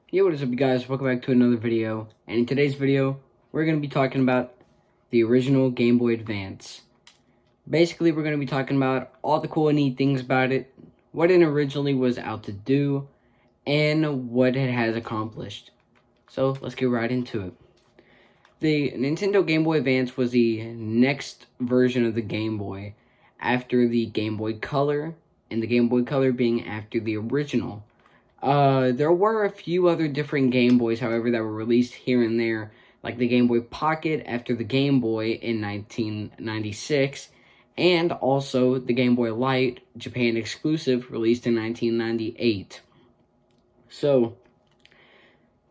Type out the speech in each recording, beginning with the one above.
Yo, what is up, you guys? Welcome back to another video. And in today's video, we're going to be talking about the original Game Boy Advance. Basically, we're going to be talking about all the cool and neat things about it, what it originally was out to do, and what it has accomplished. So, let's get right into it. The Nintendo Game Boy Advance was the next version of the Game Boy, after the Game Boy Color, and the Game Boy Color being after the original. There were a few other different Game Boys, however, that were released here and there, like the Game Boy Pocket after the Game Boy in 1996, and also the Game Boy Light, Japan exclusive, released in 1998. So,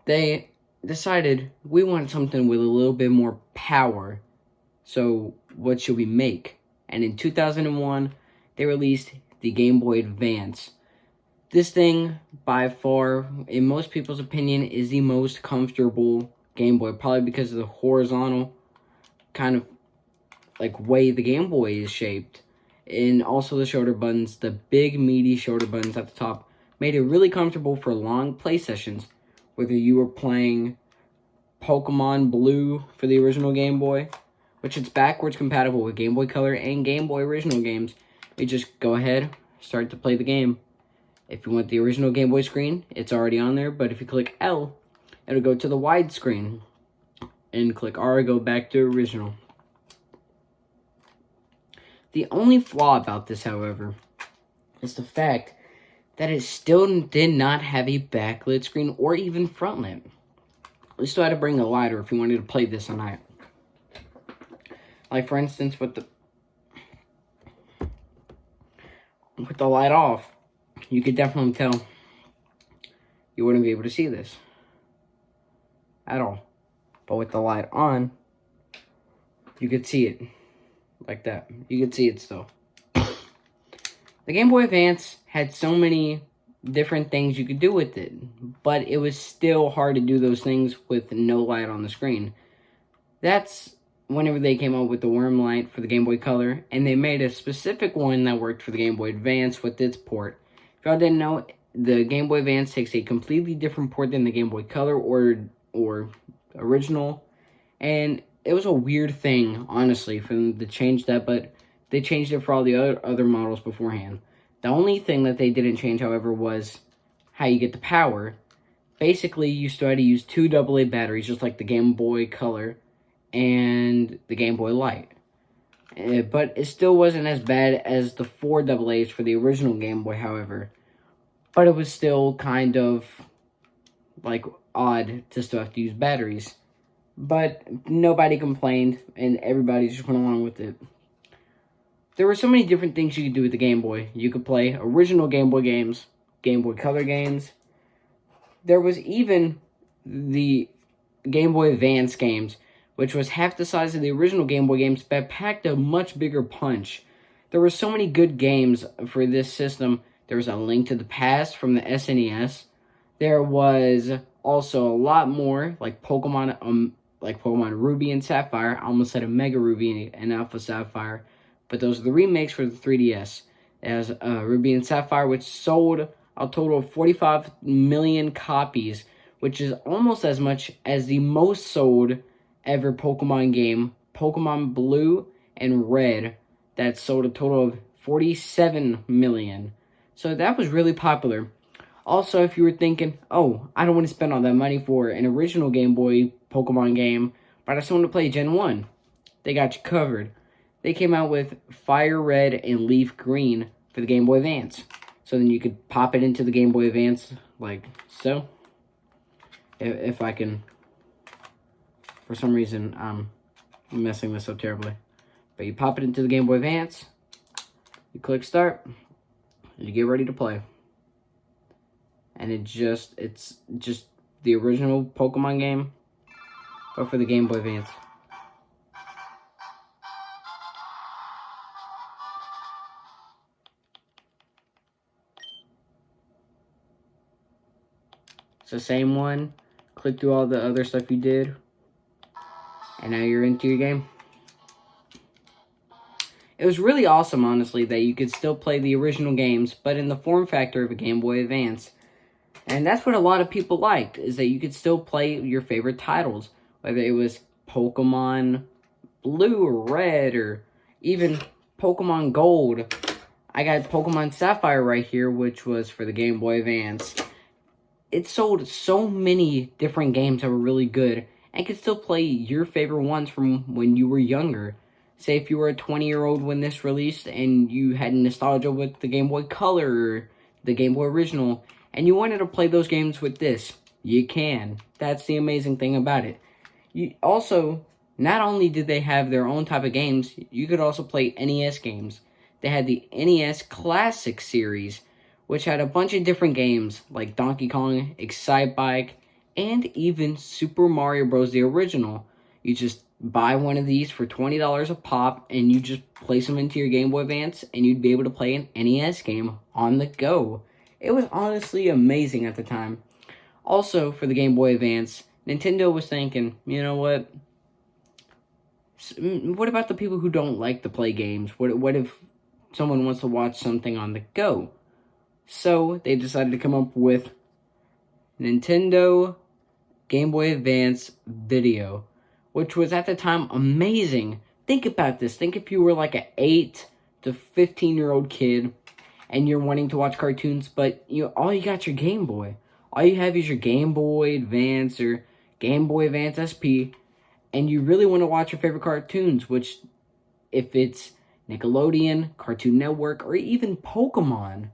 they decided we wanted something with a little bit more power, so what should we make? And in 2001, they released the Game Boy Advance. This thing, by far, in most people's opinion, is the most comfortable Game Boy, probably because of the horizontal kind of like way the Game Boy is shaped, and also the shoulder buttons, the big meaty shoulder buttons at the top, made it really comfortable for long play sessions, whether you were playing Pokemon Blue for the original Game Boy, which it's backwards compatible with Game Boy Color and Game Boy original games. You just go ahead, start to play the game. If you want the original Game Boy screen, it's already on there, but if you click L, it'll go to the widescreen, and click R, go back to original. The only flaw about this, however, is the fact that it still did not have a backlit screen or even frontlit. You still had to bring a lighter if you wanted to play this at night. Like, for instance, with the light off, you could definitely tell you wouldn't be able to see this at all. But with the light on, you could see it like that. You could see it still. The Game Boy Advance had so many different things you could do with it, but it was still hard to do those things with no light on the screen. That's whenever they came up with the worm light for the Game Boy Color, and they made a specific one that worked for the Game Boy Advance with its port. If y'all didn't know, the Game Boy Advance takes a completely different port than the Game Boy Color or original, and it was a weird thing, honestly, for them to change that, but they changed it for all the other models beforehand. The only thing that they didn't change, however, was how you get the power. Basically, you still had to use two AA batteries, just like the Game Boy Color and the Game Boy Light. But it still wasn't as bad as the 4 AA's for the original Game Boy, however. But it was still kind of, like, odd to still have to use batteries. But nobody complained, and everybody just went along with it. There were so many different things you could do with the Game Boy. You could play original Game Boy games, Game Boy Color games. There was even the Game Boy Advance games, which was half the size of the original Game Boy games, but packed a much bigger punch. There were so many good games for this system. There was A Link to the Past from the SNES. There was also a lot more, like Pokemon Ruby and Sapphire. I almost said a Mega Ruby and Alpha Sapphire, but those are the remakes for the 3DS. It has Ruby and Sapphire, which sold a total of 45 million copies, which is almost as much as the most sold ever Pokemon game, Pokemon Blue and Red, that sold a total of 47 million. So that was really popular. Also, if you were thinking, oh, I don't want to spend all that money for an original Game Boy Pokemon game, but I just want to play Gen 1, they got you covered. They came out with Fire Red and Leaf Green for the Game Boy Advance. So then you could pop it into the Game Boy Advance, like so. If I can... For some reason, I'm messing this up terribly. But you pop it into the Game Boy Advance, you click start, and you get ready to play. And it's just the original Pokemon game, but for the Game Boy Advance. It's the same one. Click through all the other stuff you did, and now you're into your game. It was really awesome, honestly, that you could still play the original games, but in the form factor of a Game Boy Advance. And that's what a lot of people liked, is that you could still play your favorite titles, whether it was Pokemon Blue or Red, or even Pokemon Gold. I got Pokemon Sapphire right here, which was for the Game Boy Advance. It sold so many different games that were really good, and could still play your favorite ones from when you were younger. Say if you were a 20-year-old when this released, and you had nostalgia with the Game Boy Color, or the Game Boy Original, and you wanted to play those games with this, you can. That's the amazing thing about it. You also, not only did they have their own type of games, you could also play NES games. They had the NES Classic series, which had a bunch of different games like Donkey Kong, Excitebike, and even Super Mario Bros. The original. You just buy one of these for $20 a pop, and you just place them into your Game Boy Advance, and you'd be able to play an NES game on the go. It was honestly amazing at the time. Also, for the Game Boy Advance, Nintendo was thinking, you know what? What about the people who don't like to play games? What if someone wants to watch something on the go? So, they decided to come up with Nintendo Game Boy Advance Video, which was at the time amazing. Think about this. Think if you were like an 8 to 15-year-old kid, and you're wanting to watch cartoons, but all you got your Game Boy. All you have is your Game Boy Advance or Game Boy Advance SP, and you really want to watch your favorite cartoons, which, if it's Nickelodeon, Cartoon Network, or even Pokemon,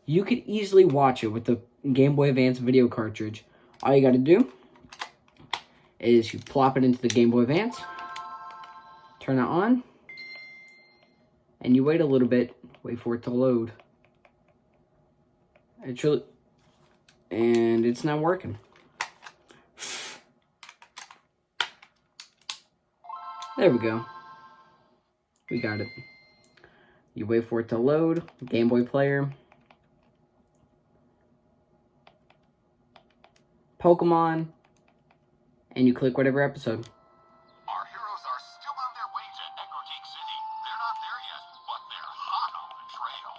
you could easily watch it with the Game Boy Advance video cartridge. All you gotta do is you plop it into the Game Boy Advance, turn it on, and you wait a little bit, wait for it to load. And it's not working. There we go. We got it. You wait for it to load. Game Boy player. Pokemon. And you click whatever episode. Our heroes are still on their way to Echo Geek City. They're not there yet, but they're hot on the trail.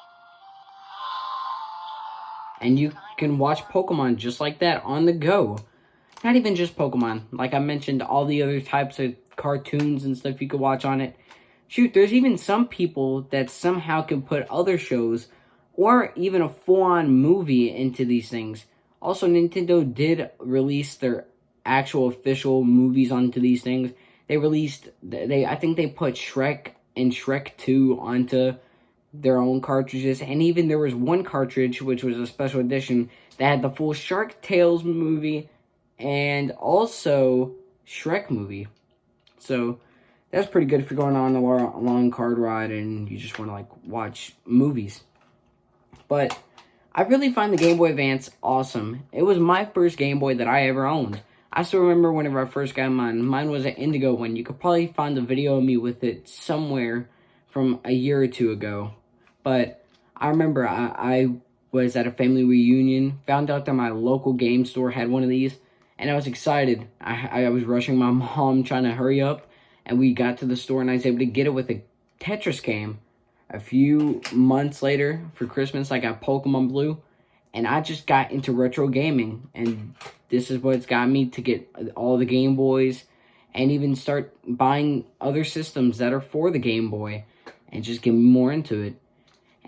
And you can watch Pokemon just like that on the go. Not even just Pokemon. Like I mentioned, all the other types of cartoons and stuff you could watch on it. Shoot, there's even some people that somehow can put other shows or even a full-on movie into these things. Also, Nintendo did release their actual official movies onto these things. I think they put Shrek and Shrek 2 onto their own cartridges, and even there was one cartridge, which was a special edition, that had the full Shark Tales movie and also Shrek movie. So that's pretty good if you're going on a long card ride and you just want to like watch movies. But I really find the Game Boy Advance awesome. It was my first Game Boy that I ever owned. I still remember whenever I first got mine. Mine was an Indigo one. You could probably find a video of me with it somewhere from a year or two ago. But I remember I was at a family reunion, found out that my local game store had one of these, and I was excited. I was rushing my mom, trying to hurry up, and we got to the store, and I was able to get it with a Tetris game. A few months later, for Christmas, I got Pokemon Blue, and I just got into retro gaming, and this is what's got me to get all the Game Boys, and even start buying other systems that are for the Game Boy, and just get more into it.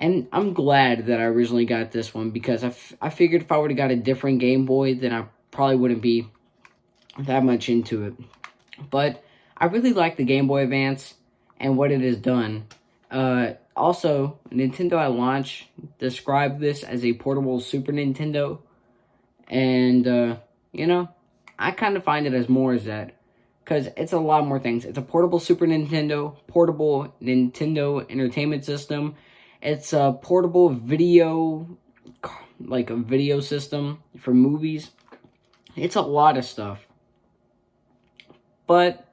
And I'm glad that I originally got this one, because I figured if I would have got a different Game Boy, then I probably wouldn't be that much into it. But I really like the Game Boy Advance and what it has done. Also, Nintendo at launch described this as a portable Super Nintendo. And, I kind of find it as more as that. Because it's a lot more things. It's a portable Super Nintendo, portable Nintendo Entertainment System. It's a portable video, like a video system for movies. It's a lot of stuff. But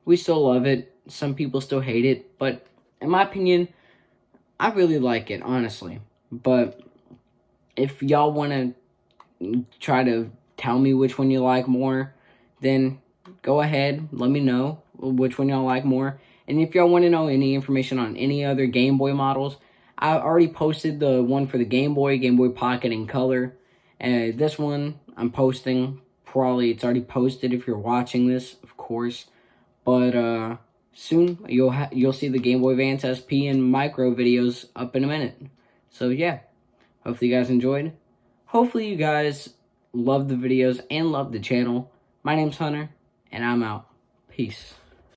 we still love it. Some people still hate it. But in my opinion, I really like it, honestly. But if y'all want to try to tell me which one you like more, then go ahead. Let me know which one y'all like more. And if y'all want to know any information on any other Game Boy models, I already posted the one for the Game Boy Pocket, and Color. And this one I'm posting, probably it's already posted if you're watching this, of course. But soon you'll see the Game Boy Advance SP and micro videos up in a minute. So yeah, hopefully you guys enjoyed. Hopefully you guys love the videos and love the channel. My name's Hunter, and I'm out. Peace.